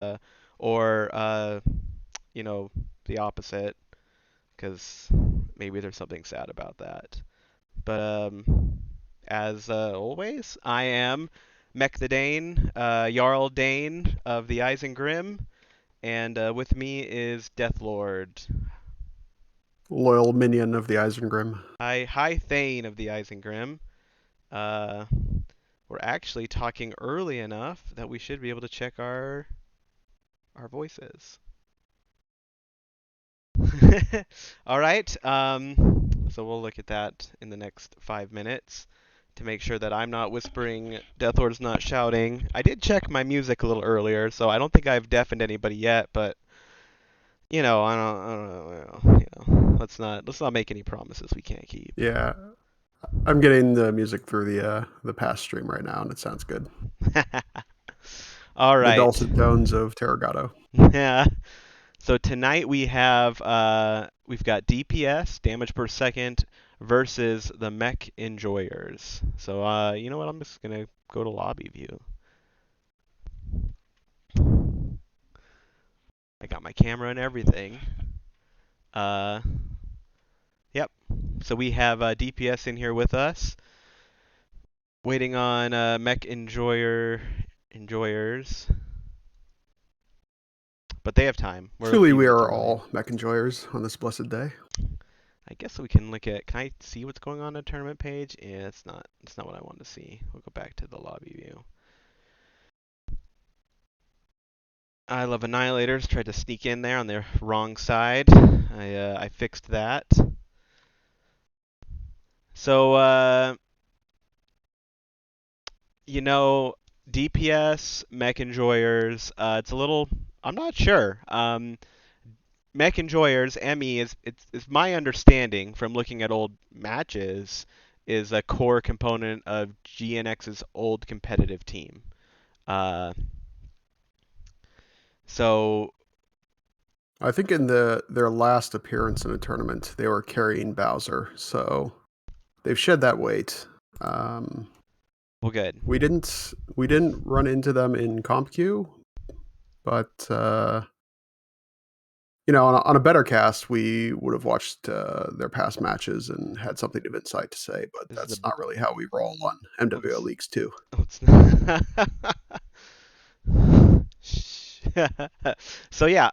uh, or you know, the opposite, because maybe there's something sad about that. But as always, I am Mech the Dane, Jarl Dane of the Isengrim, and with me is Deathlord. Loyal minion of the Isengrim. Hi Thane of the Isengrim. Uh, we're actually talking early enough that we should be able to check our voices. All right. So we'll look at that in the next 5 minutes to make sure that I'm not whispering, Deathlord's not shouting. I did check my music a little earlier, so I don't think I've deafened anybody yet. But I don't know. Let's not make any promises we can't keep. Yeah, I'm getting the music through the past stream right now, and it sounds good. All The right. dulcet tones of Terragato. Yeah. So tonight we've got DPS, damage per second, versus the mech enjoyers. So you know what? I'm just gonna go to lobby view. I got my camera and everything. Uh, yep. So we have DPS in here with us, waiting on mech enjoyers, but they have time. We're a Truly, few we minutes are early. all mech enjoyers on this blessed day. I guess we can look at. Can I see what's going on the tournament page? Yeah, it's not what I want to see. We'll go back to the lobby view. I love Annihilators tried to sneak in there on the wrong side. I fixed that. So you know, DPS mech enjoyers. It's a little. I'm not sure. Mech enjoyers ME is my understanding from looking at old matches is a core component of GNX's old competitive team. Uh, so I think in their last appearance in a tournament, they were carrying Bowser, so they've shed that weight. Um, well, good. we didn't run into them in comp queue, but on a better cast, we would have watched their past matches and had something of insight to say. But This is the that's not really how we roll on MWO let's Leagues too. let's. So yeah,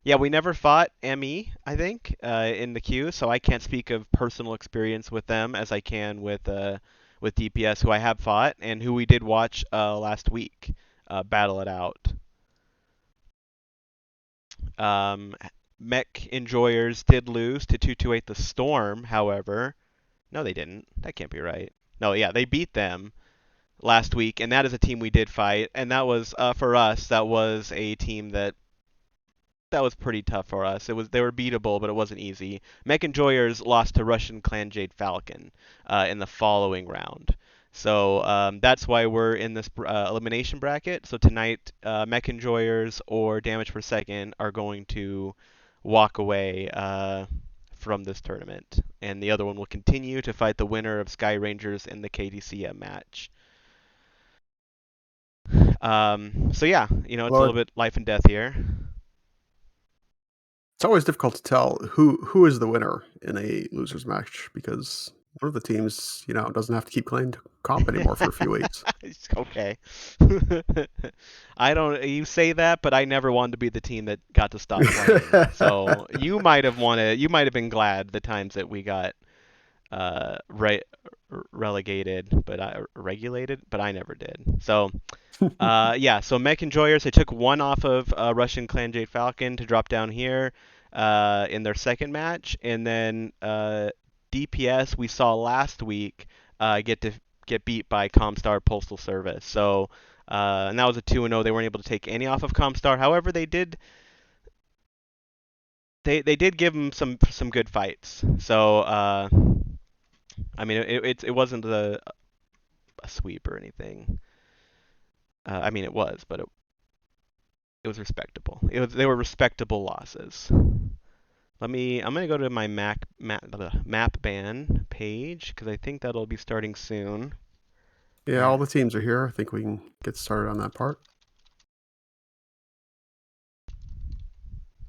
yeah, we never fought ME, I think, in the queue, so I can't speak of personal experience with them as I can with DPS, who I have fought and who we did watch last week battle it out. Um, Mech Enjoyers did lose to 228 the Storm, however. No, they didn't. That can't be right. No, yeah, they beat them last week, and that is a team we did fight, and that was for us. That was a team that was pretty tough for us. They were beatable, but it wasn't easy. Mech Enjoyers lost to Russian Clan Jade Falcon in the following round. So that's why we're in this elimination bracket. So tonight, Mech Enjoyers or Damage per Second are going to walk away from this tournament, and the other one will continue to fight the winner of Sky Rangers in the KDCM match. So yeah, it's a Well, little bit life and death here. it's always difficult to tell who is the winner in a losers match because one of the teams, doesn't have to keep playing comp anymore for a few weeks. Okay. I don't. You say that, but I never wanted to be the team that got to stop playing. So you might have wanted. You might have been glad the times that we got relegated, but I regulated, but I never did. So yeah. So Mech Enjoyers, they took one off of Russian Clan Jade Falcon to drop down here in their second match, and then DPS we saw last week get beat by Comstar Postal Service. So and that was a 2-0. They weren't able to take any off of Comstar. However, they did give them some good fights. So I mean it wasn't a sweep or anything. I mean it was, but it was respectable. They were respectable losses. I'm gonna go to my map ban page because I think that'll be starting soon. Yeah, all And the teams are here. I think we can get started on that part.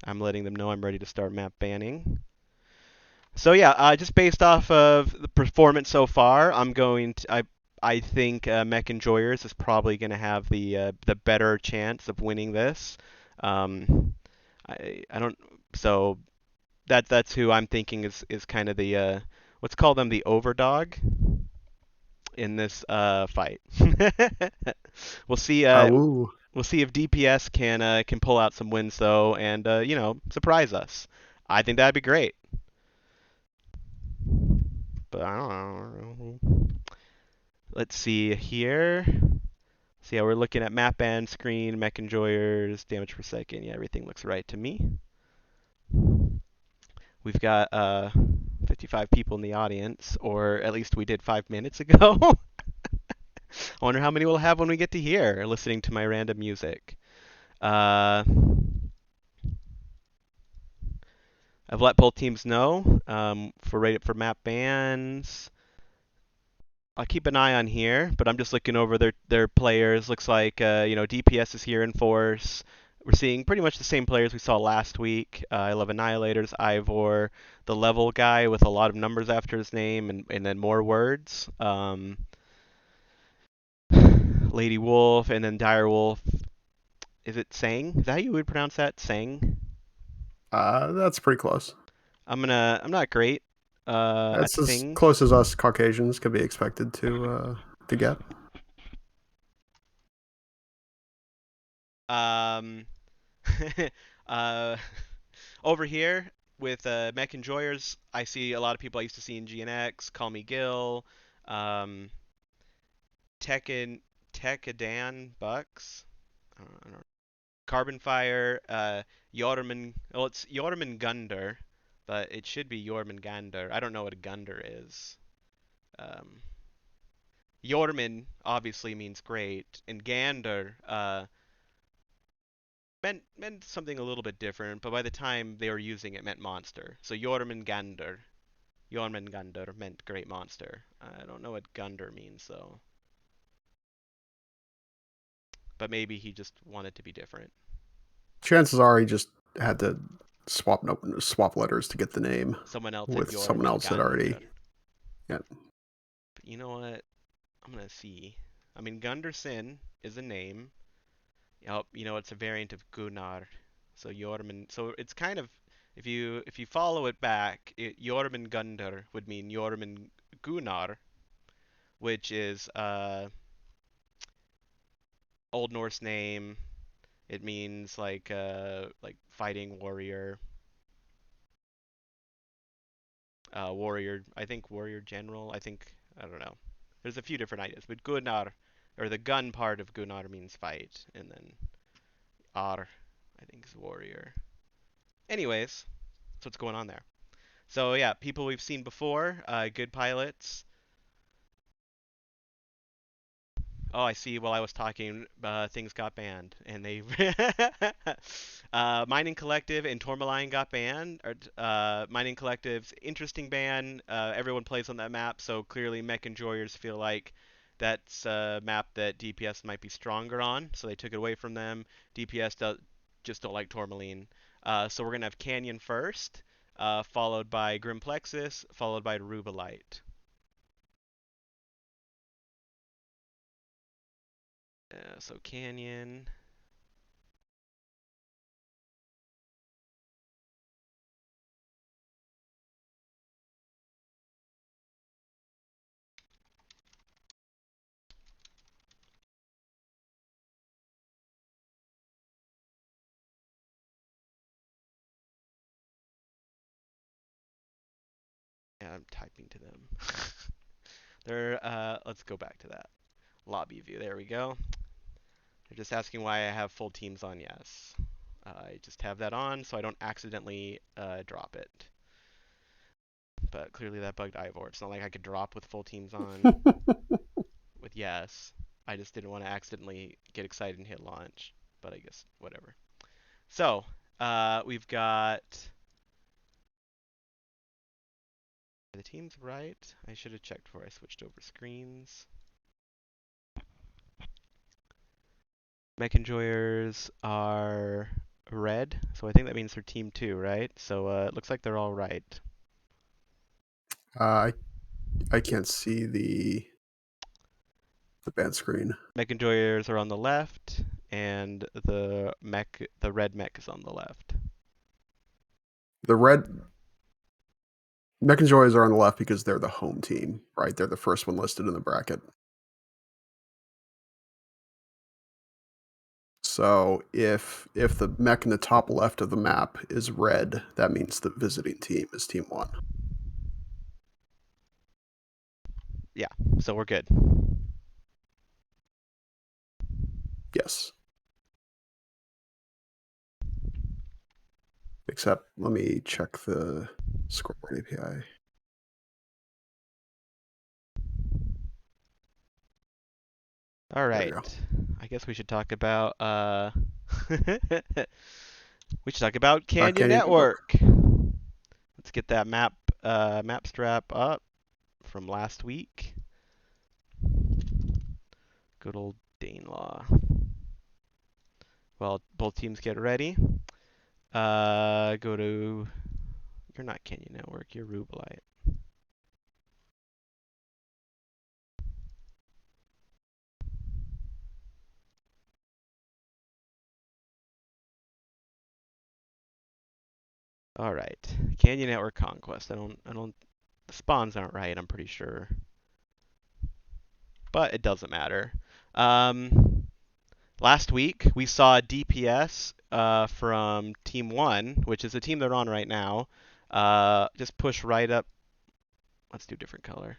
I'm letting them know I'm ready to start map banning. So yeah, just based off of the performance so far, I think Mech Enjoyers is probably going to have the better chance of winning this. Um, I don't so that's who I'm thinking is kind of the let's call them the overdog in this fight. we'll see Woo. we'll see if DPS can pull out some wins though and surprise us. I think that'd be great. But I don't know. Let's see here. So yeah, we're looking at map band screen, mech enjoyers, damage per second. Yeah, everything looks right to me. We've got 55 people in the audience, or at least we did 5 minutes ago. I wonder how many we'll have when we get to here, listening to my random music. Uh, I've let both teams know for map bans. I'll keep an eye on here, but I'm just looking over their players. Looks like DPS is here in force. We're seeing pretty much the same players we saw last week. I love Annihilators, Ivor, the level guy with a lot of numbers after his name and then more words. Lady Wolf and then Dire Wolf. Is it Sang? Is that how you would pronounce that? Sang? That's pretty close. I'm not great at That's as close things. as us Caucasians could be expected to get. Um, uh, over here with Mech Enjoyers, I see a lot of people I used to see in GNX. Call Me Gil, um, Tekken, Tekadan Bucks, I don't know, Carbon Fire, Yorman. Well, it's Yorman Gunder, but it should be Yorman Gander. I don't know what a Gunder is. Um, Yorman obviously means great, and Gander meant something a little bit different, but by the time they were using it meant monster. So Jormungandr. Jormungandr meant great monster. I don't know what Gunder means though. But maybe he just wanted to be different. Chances are he just had to swap letters to get the name Someone else said with someone else that already. Jormungandr. Yeah. But you know what? I'm gonna see. I mean Gunderson is a name. Yep, it's a variant of Gunnar. So Jormund. So it's kind of if you follow it back, Jormungandr would mean Jormund Gunnar, which is Old Norse name. It means like fighting warrior, warrior. I think warrior general. I don't know. There's a few different ideas, but Gunnar, or the gun part of Gunnar means fight, and then Ar, I think is warrior. Anyways, that's what's going on there. So yeah, people we've seen before, good pilots. Oh, I see. While I was talking, things got banned, and they Mining Collective and Tourmaline got banned. Mining Collective's interesting ban. Everyone plays on that map, so clearly mech enjoyers feel like that's a map that DPS might be stronger on, so they took it away from them. Just don't like Tourmaline. So we're gonna have Canyon first, followed by Grimplexus, followed by Rubalite. So Canyon. Yeah, I'm typing to them. Let's go back to that lobby view. There we go. They're just asking why I have full teams on. Yes, I just have that on so I don't accidentally drop it. But clearly that bugged Ivor. It's not like I could drop with full teams on with yes. I just didn't want to accidentally get excited and hit launch. But I guess whatever. So we've got the teams right. I should have checked before I switched over screens. Mech enjoyers are red, so I think that means they're team two, right? So it looks like they're all right. Uh, I I can't see the band screen. Mech Enjoyers are on the left, and the red mech is on the left. The red Mech and Joys are on the left because they're the home team, right? They're the first one listed in the bracket. So if the mech in the top left of the map is red, that means the visiting team is team one. Yeah, so we're good. Yes. Except let me check the scoreboard API. All There we right. go. I guess we should talk about we should talk about Canyon Canyon Network. Network. Let's get that map strap up from last week. Good old Danelaw. Well, both teams get ready. Go to. You're not Canyon Network. You're Rubelite. All right. Canyon Network Conquest. I don't. The spawns aren't right. I'm pretty sure, but it doesn't matter. Last week we saw DPS from Team One, which is the team they're on right now. Just push right up. Let's do different color.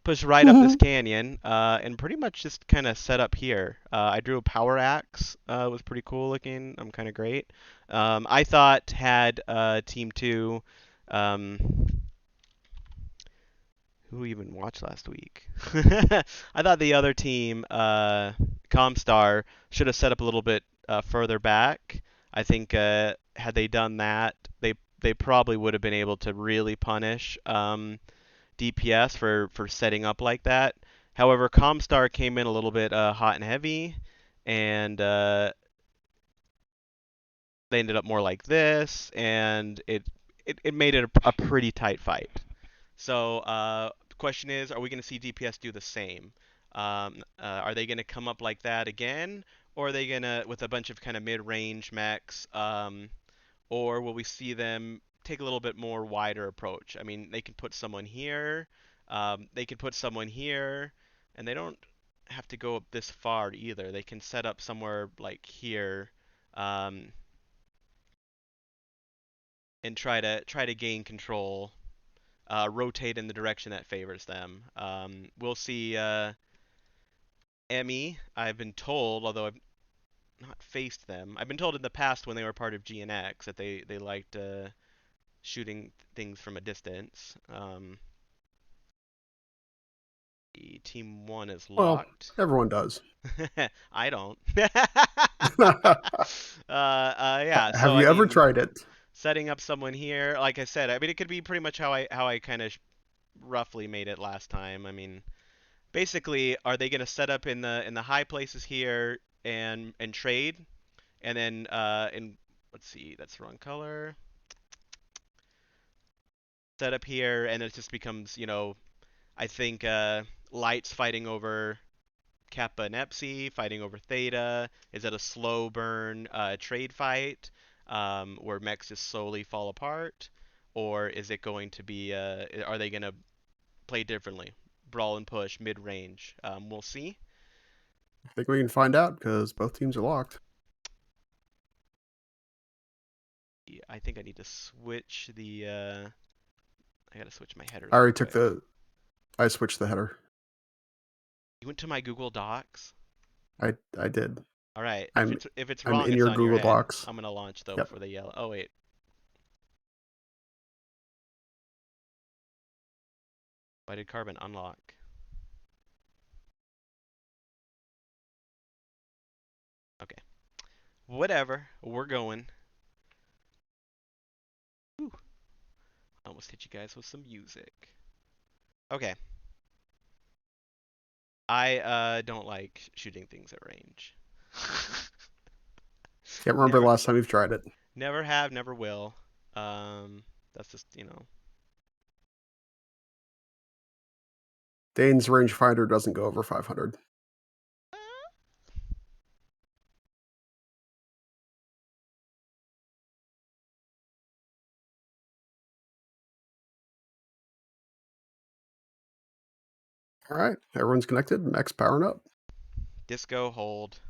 Push right up this canyon and pretty much just kind of set up here. I drew a power axe. It was pretty cool looking. I'm kind of great. I thought had Team Two. Um, who even watched last week? I thought the other team, Comstar, should have set up a little bit further back. I think had they done that, they probably would have been able to really punish DPS for setting up like that. However, Comstar came in a little bit hot and heavy, and they ended up more like this, and it made it a pretty tight fight. So the question is, are we going to see DPS do the same? Are they going to come up like that again, or are they going to with a bunch of kind of mid-range mechs, or will we see them take a little bit more wider approach? I mean, they can put someone here, they can put someone here, and they don't have to go up this far either. They can set up somewhere like here. Um, and try to gain control, rotate in the direction that favors them. We'll see Emmy. I've been told, although I've not faced them, I've been told in the past when they were part of GNX that they liked shooting things from a distance. Team one is Well, locked. everyone does. I don't. Yeah. So Have I you ever mean, tried it? setting up someone here, like I said, I mean it could be pretty much how I kind of roughly made it last time. I mean, basically, are they going to set up in the high places here and trade, and then in let's see, that's the wrong color. Set up here, and it just becomes, I think Light's fighting over Kappa and Epsi, fighting over Theta. Is it a slow burn trade fight where mechs just slowly fall apart, or is it going to be? Are they going to play differently? Brawl and push, mid range. We'll see. I think we can find out because both teams are locked. I think I need to switch the. I gotta switch my headers I real already took quick. I switched the header. You went to my Google Docs. I did. All right. If I'm it's I'm wrong, in it's your on your Google end. Docs. I'm gonna launch though Yep. before they yell. Oh wait. Why did Carbon unlock? Okay. Whatever. We're going. Whew. I almost hit you guys with some music. Okay. I don't like shooting things at range. Can't remember the Never, last time you've tried it. never have, never will. That's just, Dane's rangefinder doesn't go over 500. All right, everyone's connected. Max powering up. Disco hold.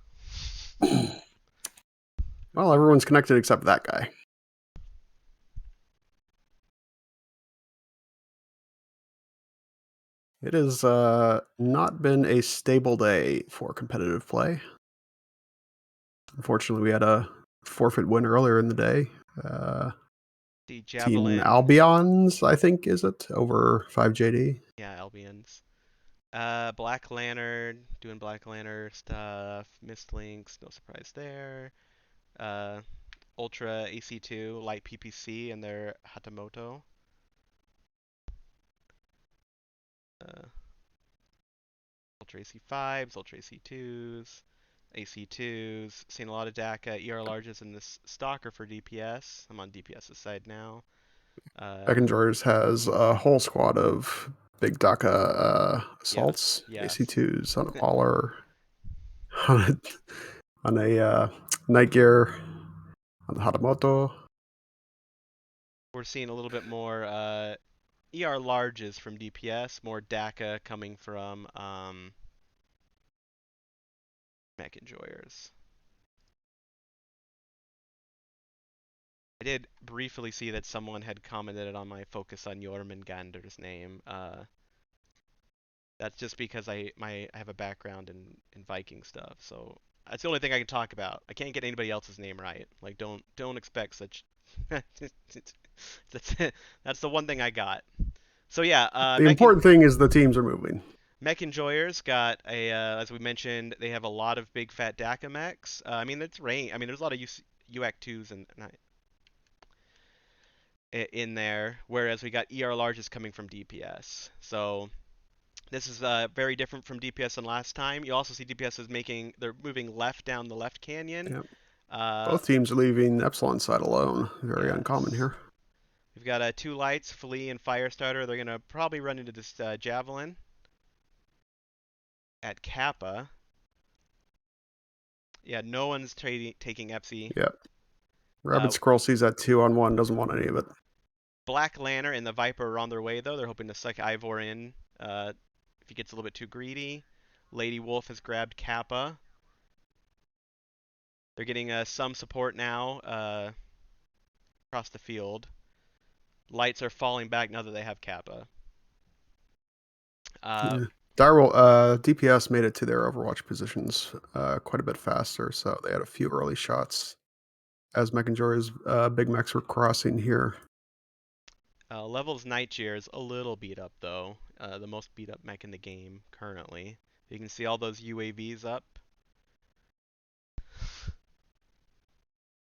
Well, everyone's connected except that guy. It has not been a stable day for competitive play. Unfortunately, we had a forfeit win earlier in the day. The Team Javelin. Albion's, I think, is it, over 5JD? Yeah, Albions. Black Lantern, doing Black Lantern stuff. Mist Links, no surprise there. Uh, Ultra AC2, light PPC, and their Hatamoto. Uh, Ultra AC5s, Ultra AC2s, AC2s. Seen a lot of DACA ER larges in this stalker for DPS. I'm on DPS's side now. Uh, Beckendorf's has a whole squad of big DACA yes, assaults, yes. AC2s on a Mauler, on a Night Gear, on the Hatamoto. We're seeing a little bit more ER larges from DPS, more DACA coming from Mech Enjoyers. I did briefly see that someone had commented on my focus on Jormungandr's name. That's just because I have a background in Viking stuff, so that's the only thing I can talk about. I can't get anybody else's name right. Like don't expect such. that's that's the one thing I got. So yeah, The important thing is the teams are moving. Mech Enjoyers got as we mentioned, they have a lot of big fat DACA mechs. I mean, it's rain. I mean, there's a lot of UAC2s in there, whereas we got ER larges coming from DPS. So this is very different from DPS than last time. You also see DPS is they're moving left down the left canyon. Yeah. Uh, Both teams are leaving Epsilon side alone. Very uncommon yes. here. We've got two lights, Flea and Firestarter. They're gonna probably run into this Javelin at Kappa. Yeah, no one's taking Epsi. Yeah. Rabbit Uh, Scroll sees that 2-on-1, doesn't want any of it. Black Lantern and the Viper are on their way though. They're hoping to suck Ivor in if he gets a little bit too greedy. Lady Wolf has grabbed Kappa. They're getting some support now across the field. Lights are falling back now that they have Kappa. Uh, Yeah. Direwolf, DPS made it to their Overwatch positions quite a bit faster, so they had a few early shots as Mechanjoy's big mechs were crossing here. Levels Nightshare is a little beat up though. The most beat up mech in the game currently. You can see all those UAVs up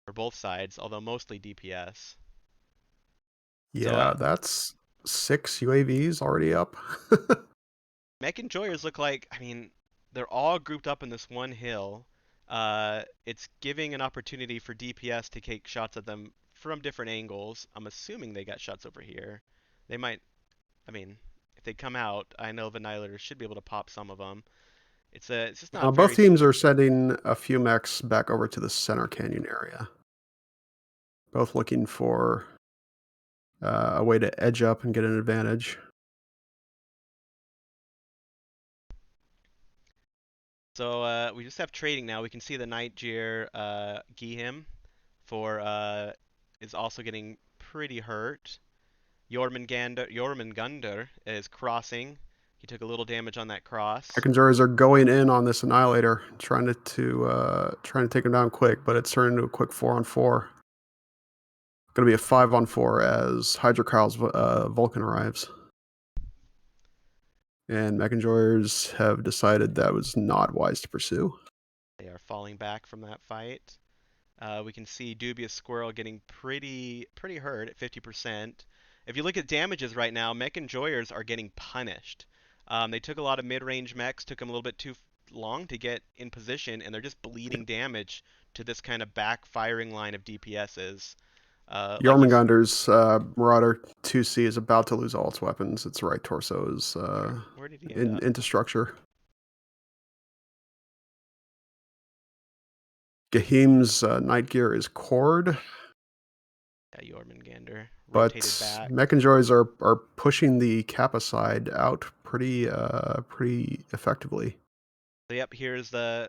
for both sides, although mostly DPS. So Yeah, that's 6 UAVs already up. Mech Enjoyers look like, I mean, they're all grouped up in this one hill. It's giving an opportunity for DPS to take shots at them from different angles. I'm assuming they got shots over here. They might, I mean, if they come out, I know Annihilator should be able to pop some of them. It's just not Both very. teams are sending a few mechs back over to the center canyon area. Both looking for a way to edge up and get an advantage. So we just have trading now. We can see the Nightjear Gihim for is also getting pretty hurt. Jormungandr is crossing. He took a little damage on that cross. Mechanjoyers are going in on this Annihilator, trying to take him down quick, but it's turning into a quick 4-on-4. Going to be a 5-on-4 as Hydrokral's Vulcan arrives. And Mechanjoyers have decided that was not wise to pursue. They are falling back from that fight. We can see Dubious Squirrel getting pretty hurt at 50%. If you look at damages right now, Mech Enjoyers are getting punished. They took a lot of mid-range mechs, took them a long to get in position, and they're just bleeding damage to this kind of backfiring line of DPSs. Like you, Jormungandr's Marauder 2C is about to lose all its weapons. Its right torso is where did he end up? into structure. Gahim's night gear is cord, Yeah, Jormungandr but rotated back. Mech Enjoys are pushing the Kappa side out pretty effectively. So yep, here's they're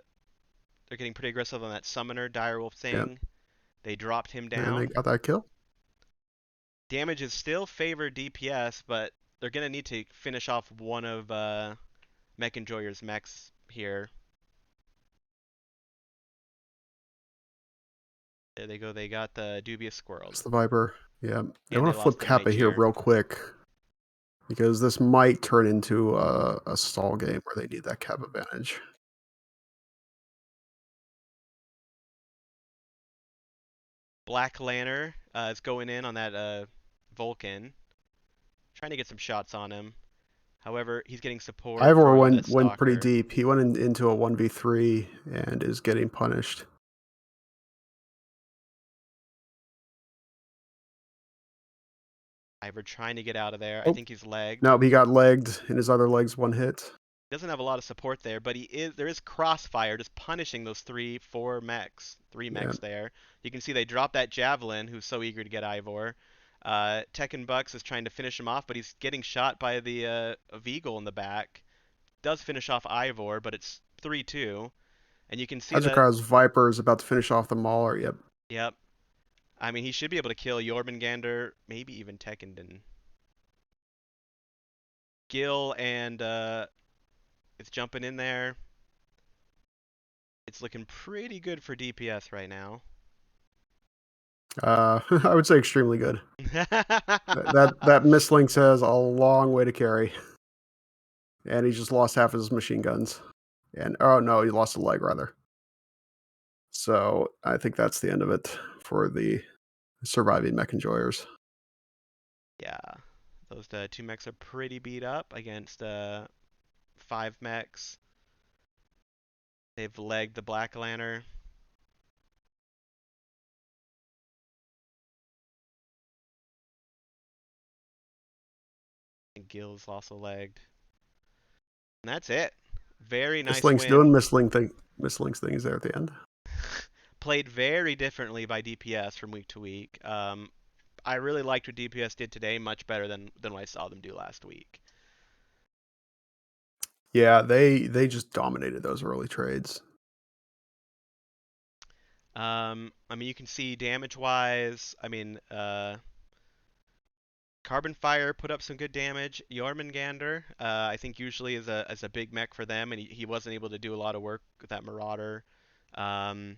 getting pretty aggressive on that summoner direwolf Yeah, thing. They dropped him and they down. got that kill. Damage is still favored DPS, but they're gonna need to finish off one of Mech Enjoyer's mechs here. There they go. They got the dubious squirreled, It's the Viper. Yeah, they and want they to lost flip the Kappa night here cheer. real quick because this might turn into a stall game where they need that Kappa advantage. Black Lantern is going in on that Vulcan, trying to get some shots on him. However, he's getting support Ivor from the went pretty Stalker. deep. He went into a 1v3 and is getting punished. Ivor trying to get out of there. I Oh, think he's legged. no, he got legged, and his other leg's one hit. Doesn't have a lot of support there, but there is crossfire just punishing those three Yeah, mechs there. You can see they drop that javelin, who's so eager to get Ivor. Tekken Bucks is trying to finish him off, but he's getting shot by the Veagle in the back. Does finish off Ivor, but it's 3-2, and you can see that. Hazukar's Viper is about to finish off the Mauler. Yep. Yep. I mean, he should be able to kill Jormungandr, maybe even Tekkenden. Gil and it's jumping in there. It's looking pretty good for DPS right now. I would say extremely good. That Mislinks has a long way to carry, and he just lost half of his machine guns. And oh no, he lost a leg rather. So I think that's the end of it for the surviving mech enjoyers. Yeah, those two mechs are pretty beat up against five mechs. They've legged the Black Lantern. And Gil's also legged. And that's it. Very nice Mislinks doing win. Mislinks things there at the end. Played very differently by DPS from week to week. I really liked what DPS did today, much better than what I saw them do last week. Yeah, they just dominated those early trades. I mean, you can see damage-wise. I mean, Carbon Fire put up some good damage. Jormungandr, I think usually is a big mech for them, and he wasn't able to do a lot of work with that Marauder. Um,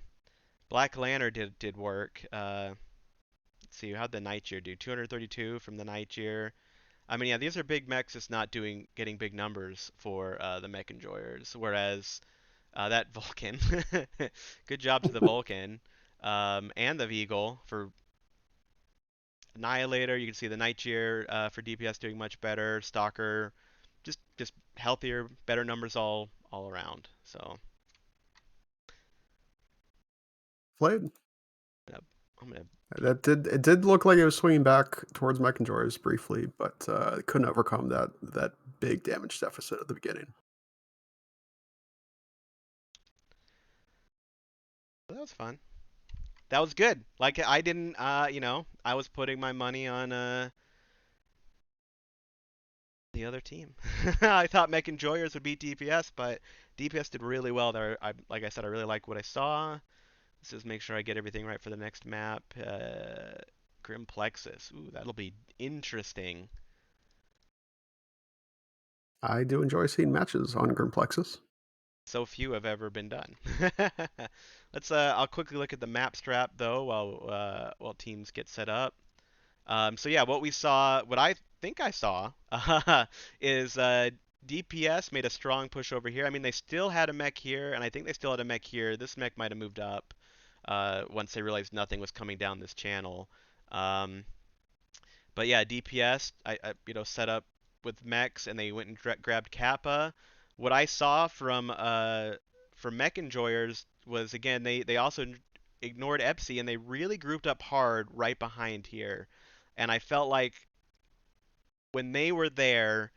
Black Lantern did work. Let's see, how'd the Nightyear do? 232 from the Nightyear. I mean, yeah, these are big mechs, just not getting big numbers for the mech enjoyers. Whereas that Vulcan, good job to the Vulcan, and the Veagle for Annihilator. You can see the Nightyear for DPS doing much better. Stalker, just healthier, better numbers all around. So Played. I'm gonna peek. That did it did look like it was swinging back towards mech enjoyers briefly, but it couldn't overcome that big damage deficit at the beginning. That was fun. That was good. Like I didn't, I was putting my money on the other team. I thought Mech Enjoyers would beat DPS, but DPS did really well there. Like I said, I really like what I saw. Let's just make sure I get everything right for the next map. Grim Plexus. Ooh, that'll be interesting. I do enjoy seeing matches on Grim Plexus. So few have ever been done. I'll quickly look at the map strap though while teams get set up. So yeah, what I think I saw, is DPS made a strong push over here. I mean, they still had a mech here, and I think they still had a mech here. This mech might have moved up once they realized nothing was coming down this channel. Um, but yeah, DPS, set up with mechs, and they went and grabbed Kappa. what I saw from Mech Enjoyers was again they also ignored Epsi and they really grouped up hard right behind here, and I felt like when they were there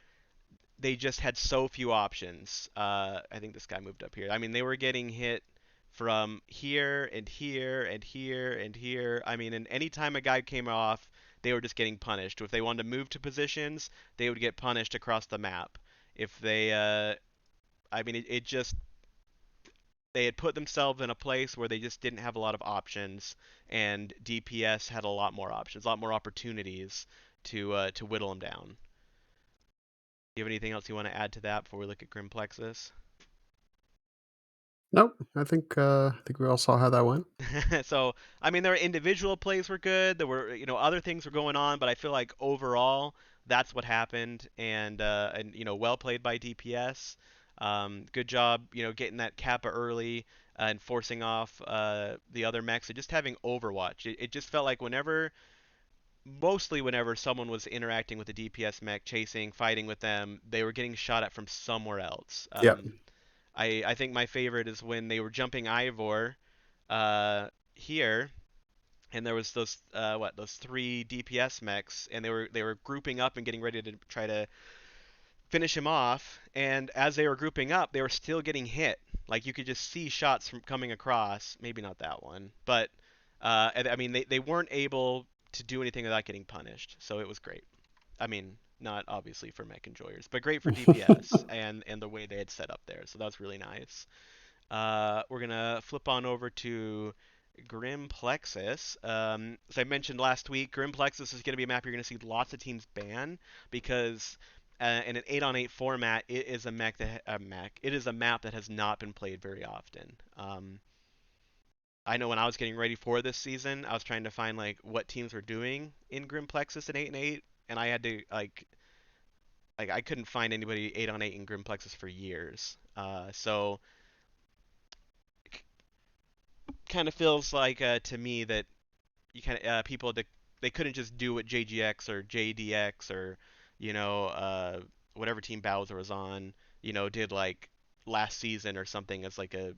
they just had so few options. I think this guy moved up here. I mean, they were getting hit from here and here and here and here. I mean, and anytime a guy came off, they were just getting punished. If they wanted to move to positions, they would get punished across the map. If they, I mean, it just they had put themselves in a place where they just didn't have a lot of options, and DPS had a lot more options, a lot more opportunities to whittle them down. Do you have anything else you want to add to that before we look at Grim Plexus? Nope. I think we all saw how that went. So, I mean, their individual plays were good. There were, other things were going on, but I feel like overall, that's what happened, and well played by DPS. Good job, getting that Kappa early and forcing off the other mechs, and just having Overwatch. It just felt like mostly whenever someone was interacting with the DPS mech, chasing, fighting with them, they were getting shot at from somewhere else. Yep. I think my favorite is when they were jumping Ivor here, and there was those three DPS mechs, and they were grouping up and getting ready to try to finish him off. And as they were grouping up, they were still getting hit. Like you could just see shots from coming across. Maybe not that one, but I mean they weren't able to do anything without getting punished. So it was great. I mean, not obviously for mech enjoyers, but great for DPS and the way they had set up there. So that was really nice. We're gonna flip on over to Grim Plexus. As I mentioned last week, Grim Plexus is going to be a map you're going to see lots of teams ban because in an 8-on-8 format, it is it is a map that has not been played very often. I know when I was getting ready for this season, I was trying to find like what teams were doing in Grim Plexus in 8-8, and I had to like I couldn't find anybody 8-on-8 in Grim Plexus for years. So kind of feels like to me that you kind of they couldn't just do what JGX or JDX or whatever team Bowser was on did like last season or something as like a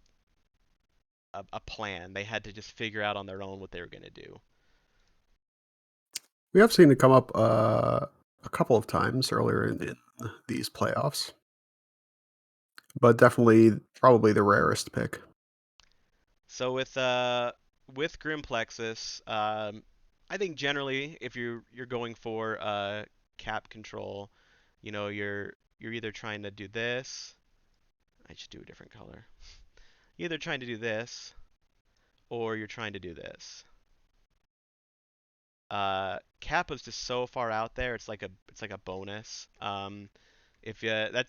plan. They had to just figure out on their own what they were going to do. We have seen it come up a couple of times earlier in these playoffs, but definitely probably the rarest pick. So with Grim Plexus, I think generally if you're going for cap control, you're either trying to do this. I should do a different color. You're either trying to do this or you're trying to do this. Kappa's just so far out there. It's like a bonus. If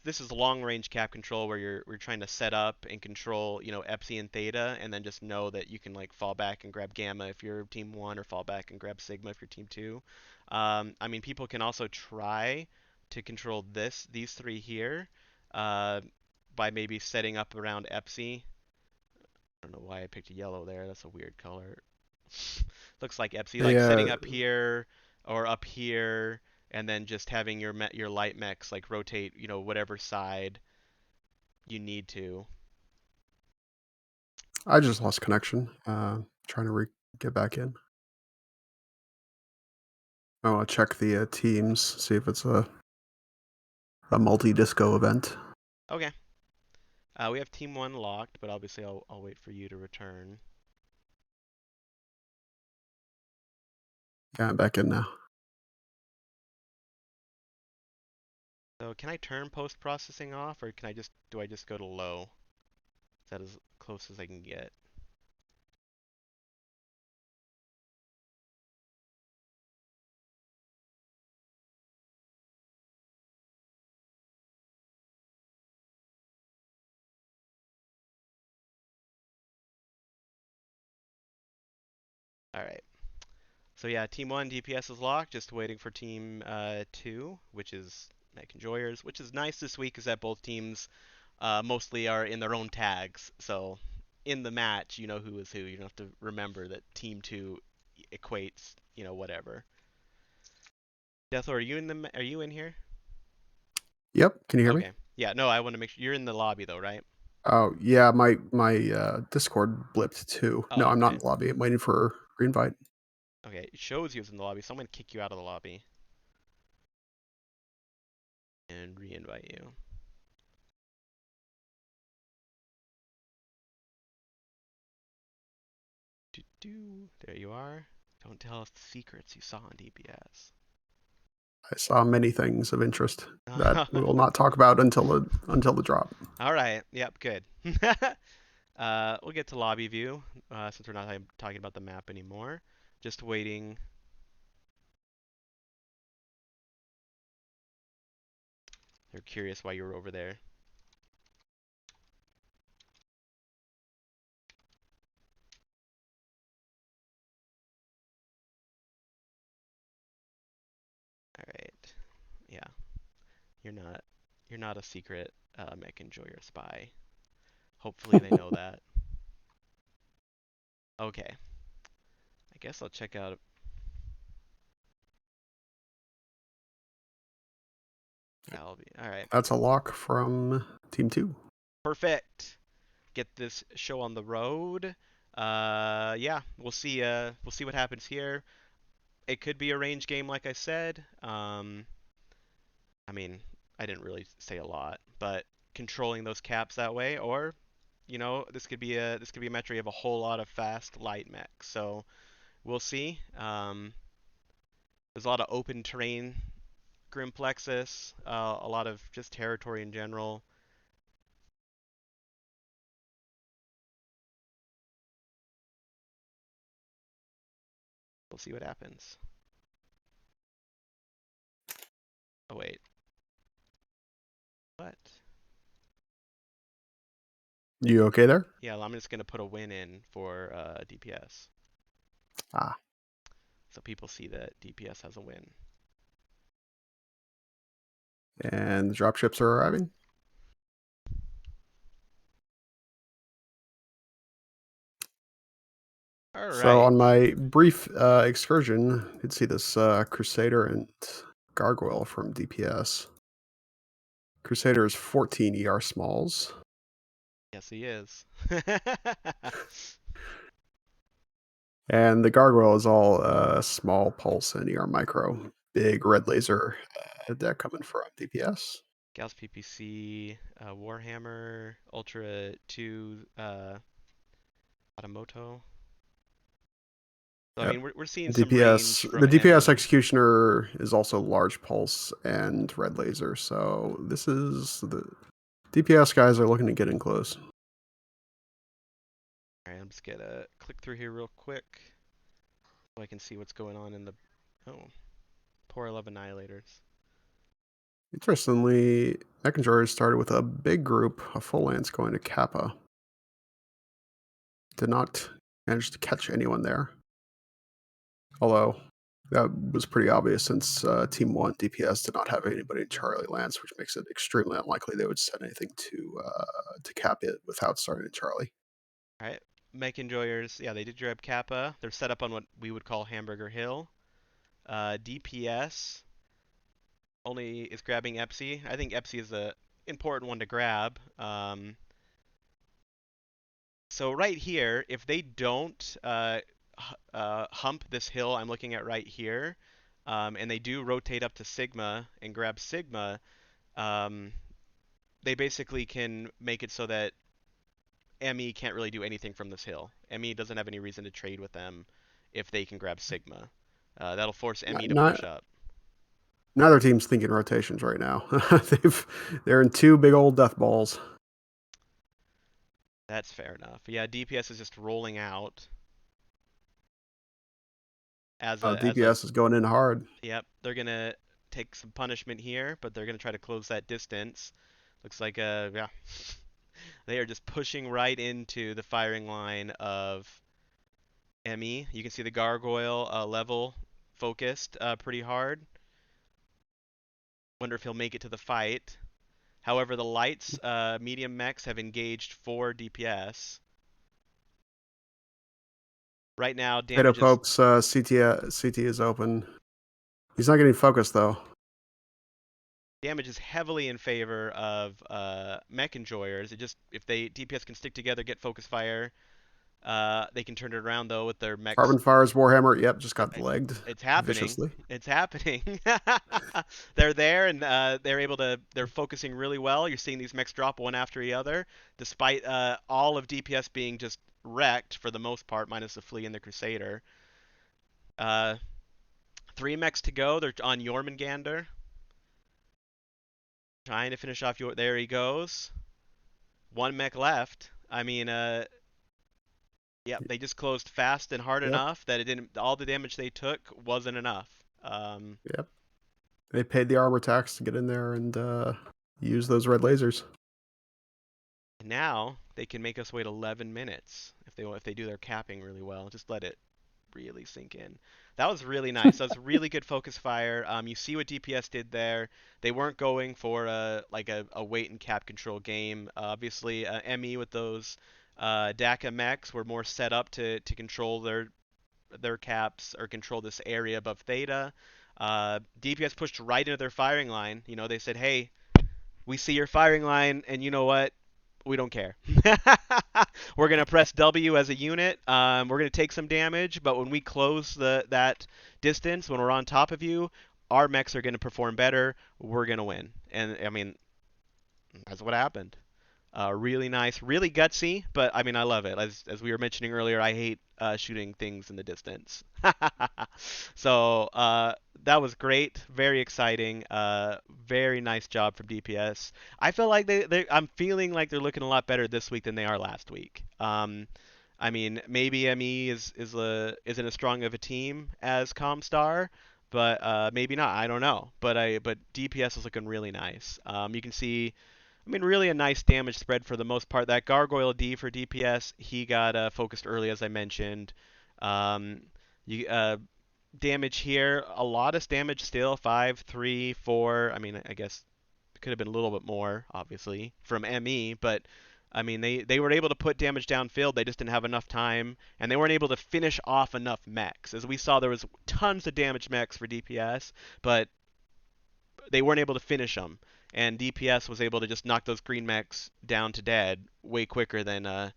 this is long range cap control where we're trying to set up and control Epsi and Theta, and then just know that you can like fall back and grab Gamma if you're team one, or fall back and grab Sigma if you're team two. I mean, people can also try to control these three here, uh, by maybe setting up around Epsi. I don't know why I picked yellow there. That's a weird color. Looks like Epsi, They like setting up here or up here, and then just having your light mechs like rotate, whatever side you need to. I just lost connection. Trying to get back in. I want to check the teams, see if it's a multi-disco event. Okay. We have team one locked, but obviously I'll wait for you to return. Yeah, I'm back in now. So can I turn post processing off, or do I just go to low? Is that as close as I can get? All right. So yeah, Team 1 DPS is locked, just waiting for Team 2, which is Mech Enjoyers, which is nice this week is that both teams mostly are in their own tags. So in the match, you know who is who. You don't have to remember that Team 2 equates, whatever. Deathlo, are you in here? Yep. Can you hear me? Okay. Yeah, no, I want to make sure you're in the lobby though, right? Oh yeah, my Discord blipped too. No, Oh, I'm not okay. in the lobby. I'm waiting for green invite. Okay, it shows you was in the lobby, so I'm gonna kick you out of the lobby and re-invite you. There you are. Don't tell us the secrets you saw on DPS. I saw many things of interest that we will not talk about until the drop. All right. Yep. Good. We'll get to lobby view since we're not talking about the map anymore. Just waiting. They're curious why you were over there. All right. Yeah. You're not. You're not a secret mech enjoyer spy. Hopefully they know that. Okay. I guess I'll check out. I'll be all right. That's a lock from Team 2. Perfect. Get this show on the road. Yeah, we'll see. We'll see what happens here. It could be a range game, like I said. I mean, I didn't really say a lot, but controlling those caps that way, or this could be a match where you have a whole lot of fast light mechs. So we'll see. There's a lot of open terrain, Grim Plexus, a lot of just territory in general. We'll see what happens. Oh wait, what? You okay there? Yeah, I'm just gonna put a win in for DPS, Ah, so people see that DPS has a win. and the dropships are arriving. All So right. on my brief excursion, you'd see this Crusader and Gargoyle from DPS. Crusader is 14 ER smalls, Yes, he is. and the Gargoyle is all small pulse and ER micro. Big red laser deck coming from DPS. Gauss PPC, Warhammer, Ultra 2, Automoto. So, I Yep. mean, we're seeing some DPS. range from The DPS Emmy. Executioner is also large pulse and red laser. So this is the DPS guys are looking to get in close. All right, I'm just gonna click through here real quick so I can see what's going on in the. Oh, poor 11 Annihilators. Interestingly, Eckenjars started with a big group, a full lance going to Kappa. Did not manage to catch anyone there. Although that was pretty obvious since Team 1 DPS did not have anybody in Charlie Lance, which makes it extremely unlikely they would send anything to cap it without starting in Charlie. All right, Mech Enjoyers. Yeah, they did grab Kappa. They're set up on what we would call Hamburger Hill. DPS only is grabbing Epsi. I think Epsi is a important one to grab. So right here, if they don't hump this hill I'm looking at right here, and they do rotate up to Sigma and grab Sigma, um, they basically can make it so that ME can't really do anything from this hill. ME doesn't have any reason to trade with them if they can grab Sigma. That'll force ME to Not, push up. neither team's thinking rotations right now. They're in two big old death balls. That's fair enough. Yeah, DPS is just rolling out as a DPS is going in hard. yep, they're gonna take some punishment here, but they're gonna try to close that distance. Looks like yeah, they are just pushing right into the firing line of ME. You can see the gargoyle level focused pretty hard. Wonder if he'll make it to the fight. However, the lights medium mechs have engaged 4 DPS. Right now, Potato damage is Pope's CT is open. He's not getting focused though. damage is heavily in favor of mech enjoyers. It just if they DPS can stick together, get focus fire, they can turn it around though with their mechs. Carbon Fire's Warhammer, yep, just got It, legged it's happening. viciously. It's happening. They're there and they're able to. They're focusing really well. You're seeing these mechs drop one after the other, despite all of DPS being just wrecked for the most part, minus the Flea and the Crusader. Uh, three mechs to go. They're on Jormungandr, trying to finish off your. There he goes. One mech left. I mean, yep, they just closed fast and hard Yep, enough that it didn't. All the damage they took wasn't enough. yep. They paid the armor tax to get in there and use those red lasers. Now they can make us wait 11 minutes if they do their capping really well. Just let it really sink in. That was really nice. That was really good focus fire. You see what DPS did there. They weren't going for a wait and cap control game. Obviously, ME with those DACA mechs were more set up to control their caps or control this area above Theta. DPS pushed right into their firing line. You know, they said, "Hey, we see your firing line, and you know what? We don't care. We're gonna press W as a unit. We're gonna take some damage, but when we close that distance, when we're on top of you, our mechs are gonna perform better. We're gonna win." And I mean, that's what happened. Really nice, really gutsy, but I mean, I love it. As we were mentioning earlier, I hate shooting things in the distance. So that was great, very exciting, very nice job from DPS. I feel like I'm feeling like they're looking a lot better this week than they are last week. I mean, maybe ME isn't as strong of a team as Comstar, but maybe not. I don't know. But DPS is looking really nice. You can see. I mean, really a nice damage spread for the most part. That Gargoyle D for DPS, he got focused early, as I mentioned. Um, you damage here, a lot of damage still, 5, 3, 4. I mean, I guess it could have been a little bit more, obviously, from ME, but I mean, they were able to put damage downfield. They just didn't have enough time, and they weren't able to finish off enough mechs. As we saw, there was tons of damage mechs for DPS, but they weren't able to finish them. And DPS was able to just knock those green mechs down to dead way quicker than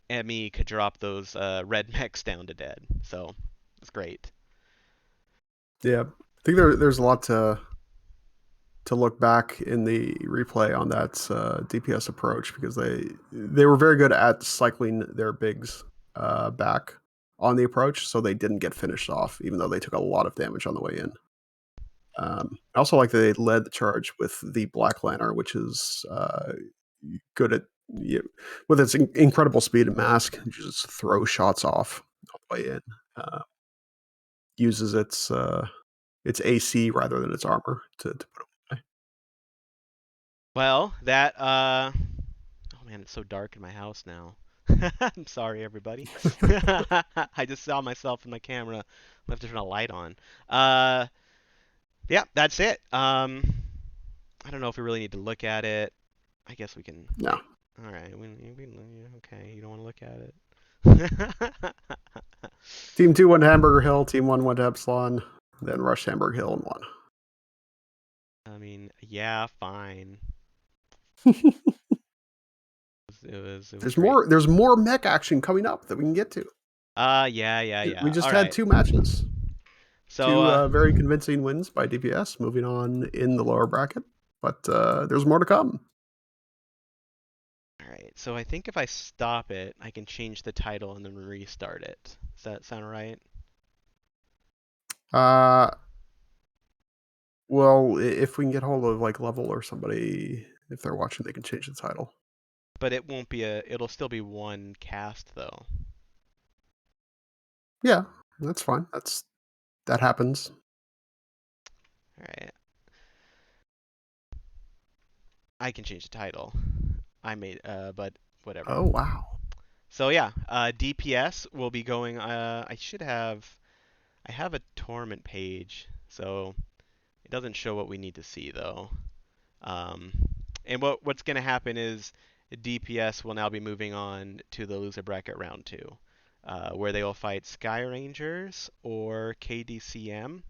ME could drop those red mechs down to dead. So it's great. Yeah, I think there's a lot to look back in the replay on that DPS approach because they were very good at cycling their bigs back on the approach, so they didn't get finished off, even though they took a lot of damage on the way in. I also like that they led the charge with the Black Lantern, which is good at with its incredible speed and mask, just throw shots off all the way in. Uh, uses its AC rather than its armor to put away. Well, that oh man, it's so dark in my house now. I'm sorry, everybody. I just saw myself in my camera. I have to turn a light on. Uh, yeah, that's it. I don't know if we really need to look at it. I guess we can. No, All right. Okay, you don't want to look at it. Team 2 went to Hamburger Hill, Team 1 went to Epsilon, then rushed Hamburger Hill and won. I mean, yeah, fine. It was great. There's more mech action coming up that we can get to. Yeah, yeah, We yeah. just All had right. two matches. So, Two very convincing wins by DPS, moving on in the lower bracket. But there's more to come. all right. So I think if I stop it, I can change the title and then restart it. Does that sound right? Uh, well, if we can get hold of like Level or somebody, if they're watching, they can change the title. But it won't be a. It'll still be one cast though. Yeah, that's fine. That happens. All right. I can change the title. But whatever. Oh wow. So yeah, DPS will be going. I have a tournament page, so it doesn't show what we need to see though. Um, and what's going to happen is DPS will now be moving on to the loser bracket round two, where they will fight Sky Rangers or KDCM.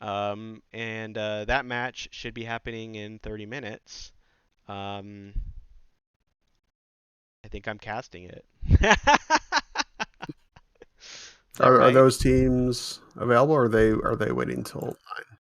And that match should be happening in 30 minutes. Um, I think I'm casting it. Is that Are right? those teams available, or are they waiting until 9?